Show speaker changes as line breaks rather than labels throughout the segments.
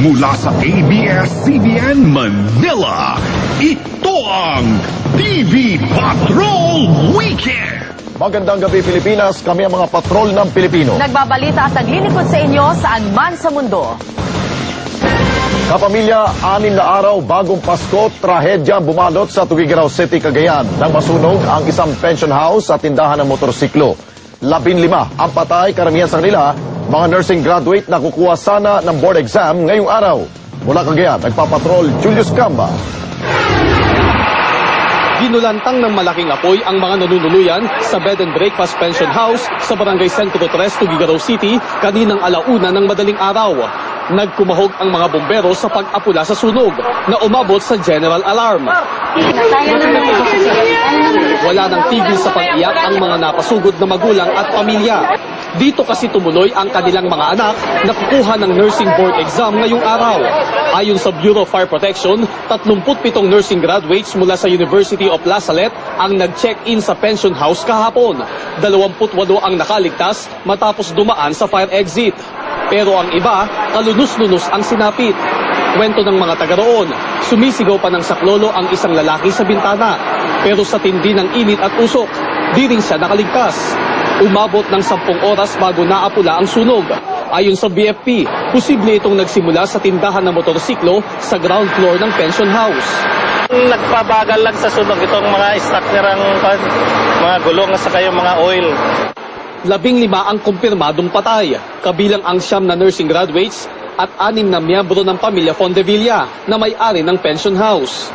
Mula sa ABS-CBN Manila, ito ang TV Patrol Weekend!
Magandang gabi Pilipinas, kami ang mga patrol ng Pilipino.
Nagbabalita at naglilingkod sa inyo saan man sa mundo.
Kapamilya, 6 na araw bagong Pasko, trahedya bumalot sa Tuguegarao City, Cagayan nang masunog ang isang pension house at tindahan ng motorsiklo. 15 ang patay, karamihan sa kanila mga nursing graduate na kukuha sana ng board exam ngayong araw. Mula Cagayan, nagpapatrol Julius Camba.
Ginulantang ng malaking apoy ang mga nanunuluyan sa bed and breakfast pension house sa Barangay Centro 3, Tuguegarao City kaninang 1:00 ng madaling araw. Nagkumahog ang mga bombero sa pag-apula sa sunog na umabot sa general alarm. Wala nang tigil sa pag-iyak ang mga napasugod na magulang at pamilya. Dito kasi tumuloy ang kanilang mga anak na kukuha ng nursing board exam ngayong araw. Ayon sa Bureau of Fire Protection, 37 nursing graduates mula sa University of La Salette ang nag-check-in sa pension house kahapon. 28 ang nakaligtas matapos dumaan sa fire exit. Pero ang iba, kalunos-lunos ang sinapit. Kwento ng mga taga roon, sumisigaw pa ng saklolo ang isang lalaki sa bintana. Pero sa tindi ng init at usok, di rin siya nakaligtas. Umabot ng 10 oras bago naapula ang sunog. Ayon sa BFP, posible itong nagsimula sa tindahan ng motorsiklo sa ground floor ng pension house.
Nagpabagal lang sa sunog itong mga stock nirang mga gulong at saka yung mga oil.
15 ang kumpirmadong patay, kabilang ang 9 na nursing graduates at 6 na miyembro ng pamilya Fondevilla na may-ari ng pension house.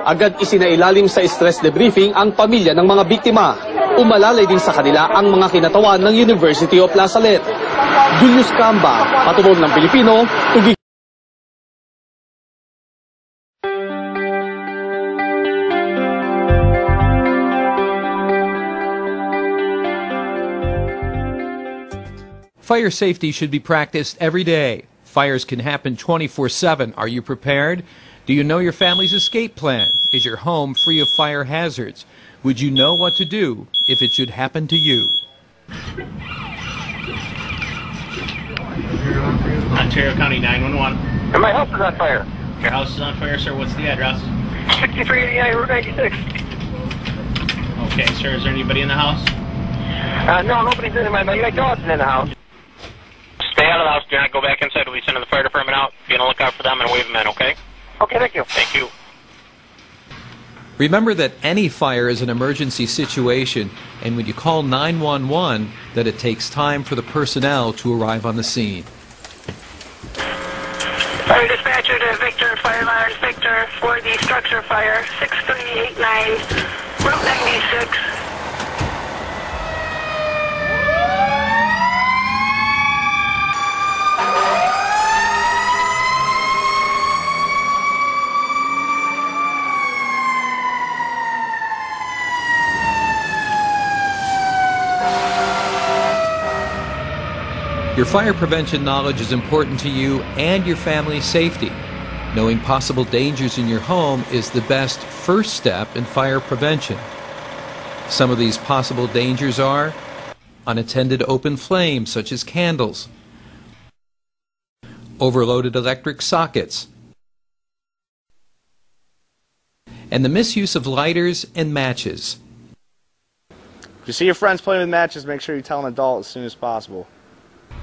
Agad isinailalim sa stress debriefing ang pamilya ng mga biktima. Umalalay din sa kanila ang mga kinatawan ng University of La Salette. Julius Camba, Patrol ng Pilipino, Tuguegarao.
Fire safety should be practiced every day. Fires can happen 24/7. Are you prepared? Do you know your family's escape plan? Is your home free of fire hazards? Would you know what to do if it should happen to you?
Ontario County 911.
And my house is on fire.
Your house is on fire, sir. What's the address?
6389 Route 96.
Okay, sir. Is there anybody in the house?
No, nobody's in my dog's in the house. Stay out of the house. Do not go back inside. We'll be sending the fire department out. Be on the lookout for them and wave them in, okay? Okay, thank you. Thank you.
Remember that any fire is an emergency situation, and when you call 911, that it takes time for the personnel to arrive on the scene.
Fire dispatcher to Victor, fire alarm Victor for the structure fire, 6389, Route 96.
Your fire prevention knowledge is important to you and your family's safety. Knowing possible dangers in your home is the best first step in fire prevention. Some of these possible dangers are unattended open flames, such as candles, overloaded electric sockets, and the misuse of lighters and matches.
If you see your friends playing with matches, make sure you tell an adult as soon as possible.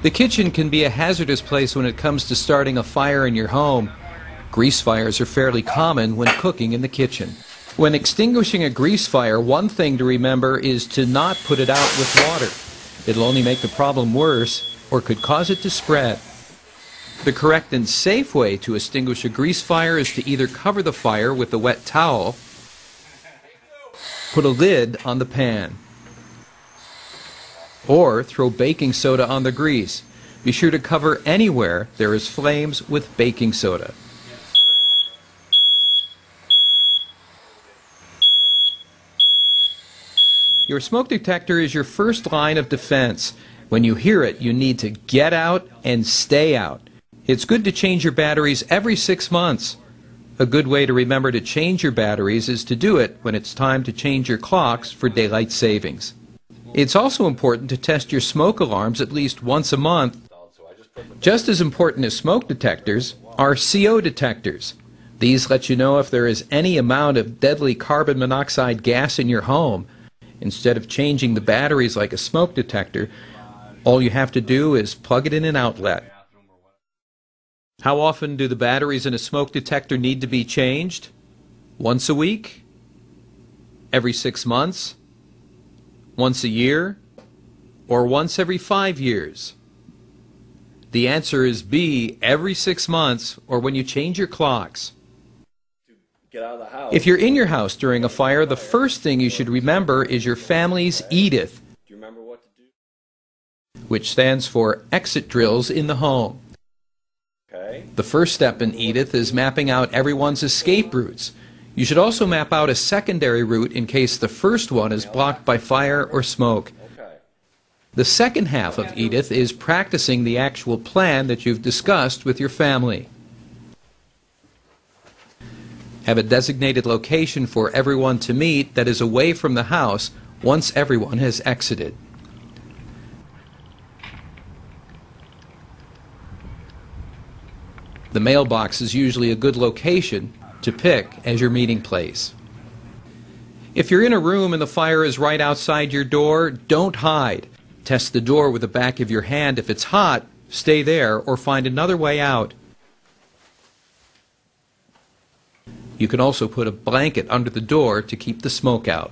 The kitchen can be a hazardous place when it comes to starting a fire in your home. Grease fires are fairly common when cooking in the kitchen. When extinguishing a grease fire, one thing to remember is to not put it out with water. It'll only make the problem worse or could cause it to spread. The correct and safe way to extinguish a grease fire is to either cover the fire with a wet towel, put a lid on the pan, or throw baking soda on the grease. Be sure to cover anywhere there is flames with baking soda. Your smoke detector is your first line of defense. When you hear it, you need to get out and stay out. It's good to change your batteries every 6 months. A good way to remember to change your batteries is to do it when it's time to change your clocks for daylight savings. It's also important to test your smoke alarms at least once a month Just as important as smoke detectors are CO detectors. These let you know if there is any amount of deadly carbon monoxide gas in your home. Instead of changing the batteries like a smoke detector, all you have to do is plug it in an outlet. How often do the batteries in a smoke detector need to be changed? Once a week? Every 6 months? Once a year? Or once every 5 years? The answer is B, every 6 months or when you change your clocks. If you're in your house during a fire, the first thing you should remember is your family's EDITH, which stands for exit drills in the home. The first step in EDITH is mapping out everyone's escape routes. You should also map out a secondary route in case the first one is blocked by fire or smoke. The second half of EDITH is practicing the actual plan that you've discussed with your family. Have a designated location for everyone to meet that is away from the house once everyone has exited. The mailbox is usually a good location to pick as your meeting place. If you're in a room and the fire is right outside your door, don't hide. Test the door with the back of your hand. If it's hot, stay there or find another way out. You can also put a blanket under the door to keep the smoke out.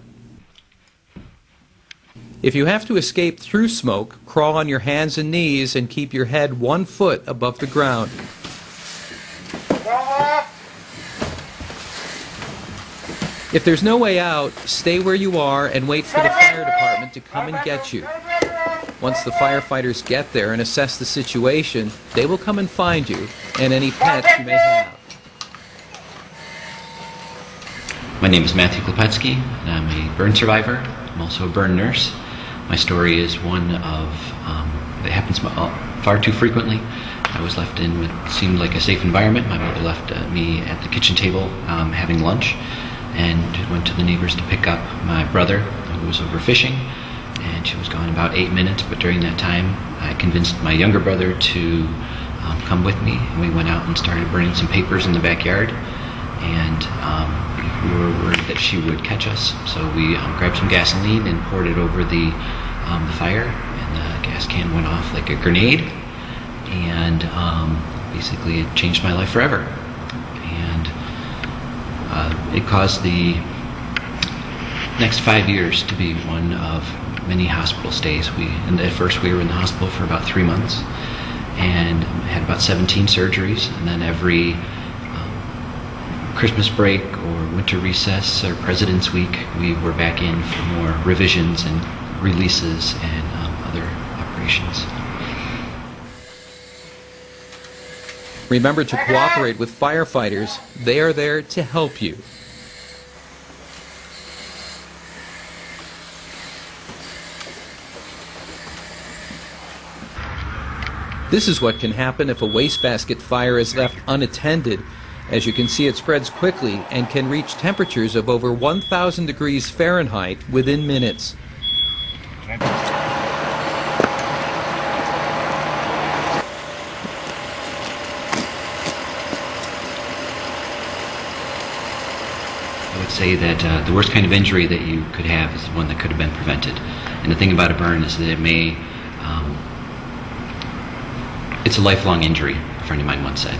If you have to escape through smoke, crawl on your hands and knees and keep your head 1 foot above the ground. If there's no way out, stay where you are and wait for the fire department to come and get you. Once the firefighters get there and assess the situation, they will come and find you and any pets you may have.
My name is Matthew Klepetsky, and I'm a burn survivor. I'm also a burn nurse. My story is one of, it happens far too frequently. I was left in what seemed like a safe environment. My mother left me at the kitchen table having lunch and went to the neighbors to pick up my brother who was over fishing, and she was gone about 8 minutes, but during that time I convinced my younger brother to come with me, and we went out and started burning some papers in the backyard, and we were worried that she would catch us, so we grabbed some gasoline and poured it over the fire, and the gas can went off like a grenade, and basically it changed my life forever. And it caused the next 5 years to be one of many hospital stays. And at first we were in the hospital for about 3 months and had about 17 surgeries, and then every Christmas break or winter recess or President's Week we were back in for more revisions and releases and other operations.
Remember to cooperate with firefighters. They are there to help you. This is what can happen if a wastebasket fire is left unattended. As you can see, it spreads quickly and can reach temperatures of over 1,000 degrees Fahrenheit within minutes.
I would say that the worst kind of injury that you could have is the one that could have been prevented. And the thing about a burn is that it may, it's a lifelong injury, a friend of mine once said.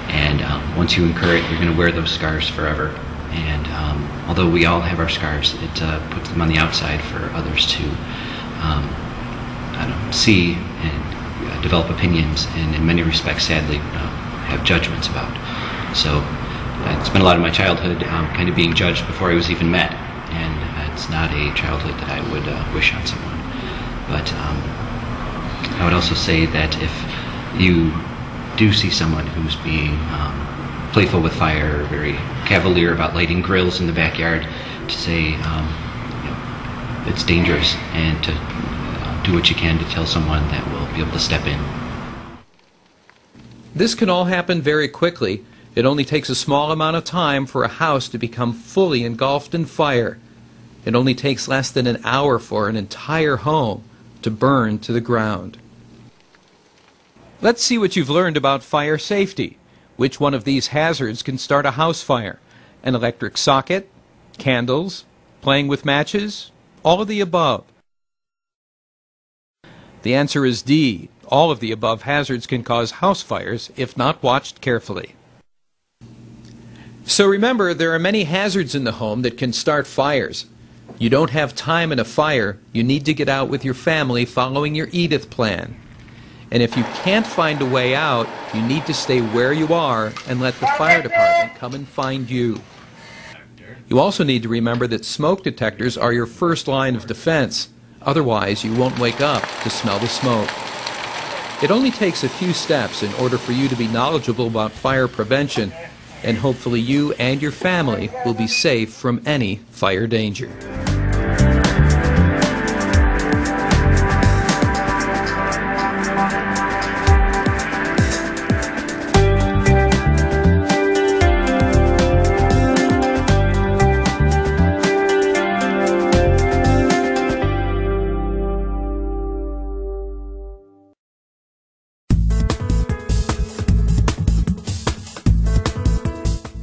And once you incur it, you're going to wear those scars forever. And although we all have our scars, it puts them on the outside for others to see and develop opinions, and in many respects, sadly, have judgments about. So I spent a lot of my childhood kind of being judged before I was even met, and it's not a childhood that I would wish on someone. But I would also say that if you do see someone who's being playful with fire, or very cavalier about lighting grills in the backyard, to say it's dangerous, and to do what you can to tell someone that will be able to step in.
This can all happen very quickly. It only takes a small amount of time for a house to become fully engulfed in fire. It only takes less than an hour for an entire home to burn to the ground. Let's see what you've learned about fire safety. Which one of these hazards can start a house fire? An electric socket? Candles? Playing with matches? All of the above. The answer is D. All of the above hazards can cause house fires if not watched carefully. So remember, there are many hazards in the home that can start fires. You don't have time in a fire, you need to get out with your family following your Edith plan. And if you can't find a way out, you need to stay where you are and let the fire department come and find you. You also need to remember that smoke detectors are your first line of defense. Otherwise, you won't wake up to smell the smoke. It only takes a few steps in order for you to be knowledgeable about fire prevention, and hopefully you and your family will be safe from any fire danger.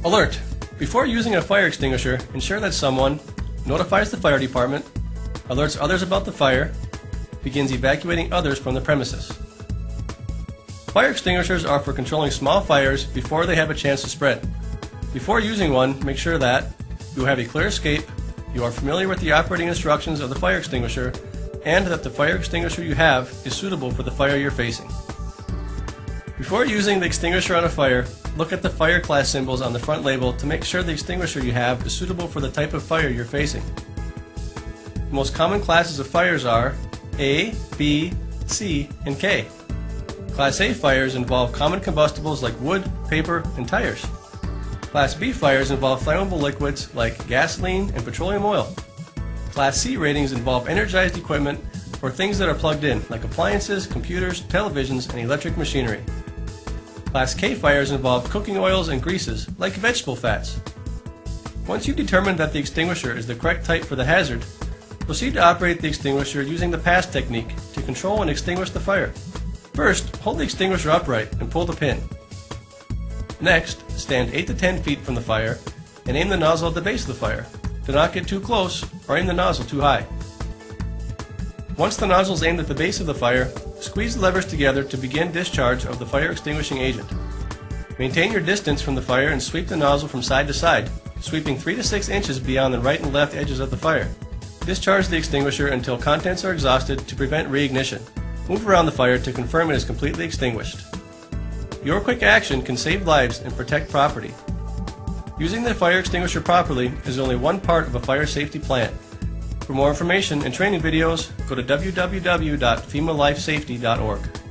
Alert! Before using a fire extinguisher, ensure that someone notifies the fire department, alerts others about the fire, begins evacuating others from the premises. Fire extinguishers are for controlling small fires before they have a chance to spread. Before using one, make sure that you have a clear escape, you are familiar with the operating instructions of the fire extinguisher, and that the fire extinguisher you have is suitable for the fire you're facing. Before using the extinguisher on a fire, look at the fire class symbols on the front label to make sure the extinguisher you have is suitable for the type of fire you're facing. The most common classes of fires are A, B, C, and K. Class A fires involve common combustibles like wood, paper, and tires. Class B fires involve flammable liquids like gasoline and petroleum oil. Class C ratings involve energized equipment or things that are plugged in, like appliances, computers, televisions, and electric machinery. Class K fires involve cooking oils and greases, like vegetable fats. Once you've determined that the extinguisher is the correct type for the hazard, proceed to operate the extinguisher using the pass technique to control and extinguish the fire. First, hold the extinguisher upright and pull the pin. Next, stand 8 to 10 feet from the fire and aim the nozzle at the base of the fire. Do not get too close or aim the nozzle too high. Once the nozzle is aimed at the base of the fire, squeeze the levers together to begin discharge of the fire extinguishing agent. Maintain your distance from the fire and sweep the nozzle from side to side, sweeping 3 to 6 inches beyond the right and left edges of the fire. Discharge the extinguisher until contents are exhausted to prevent reignition. Move around the fire to confirm it is completely extinguished. Your quick action can save lives and protect property. Using the fire extinguisher properly is only one part of a fire safety plan. For more information and training videos, go to www.femalifesafety.org.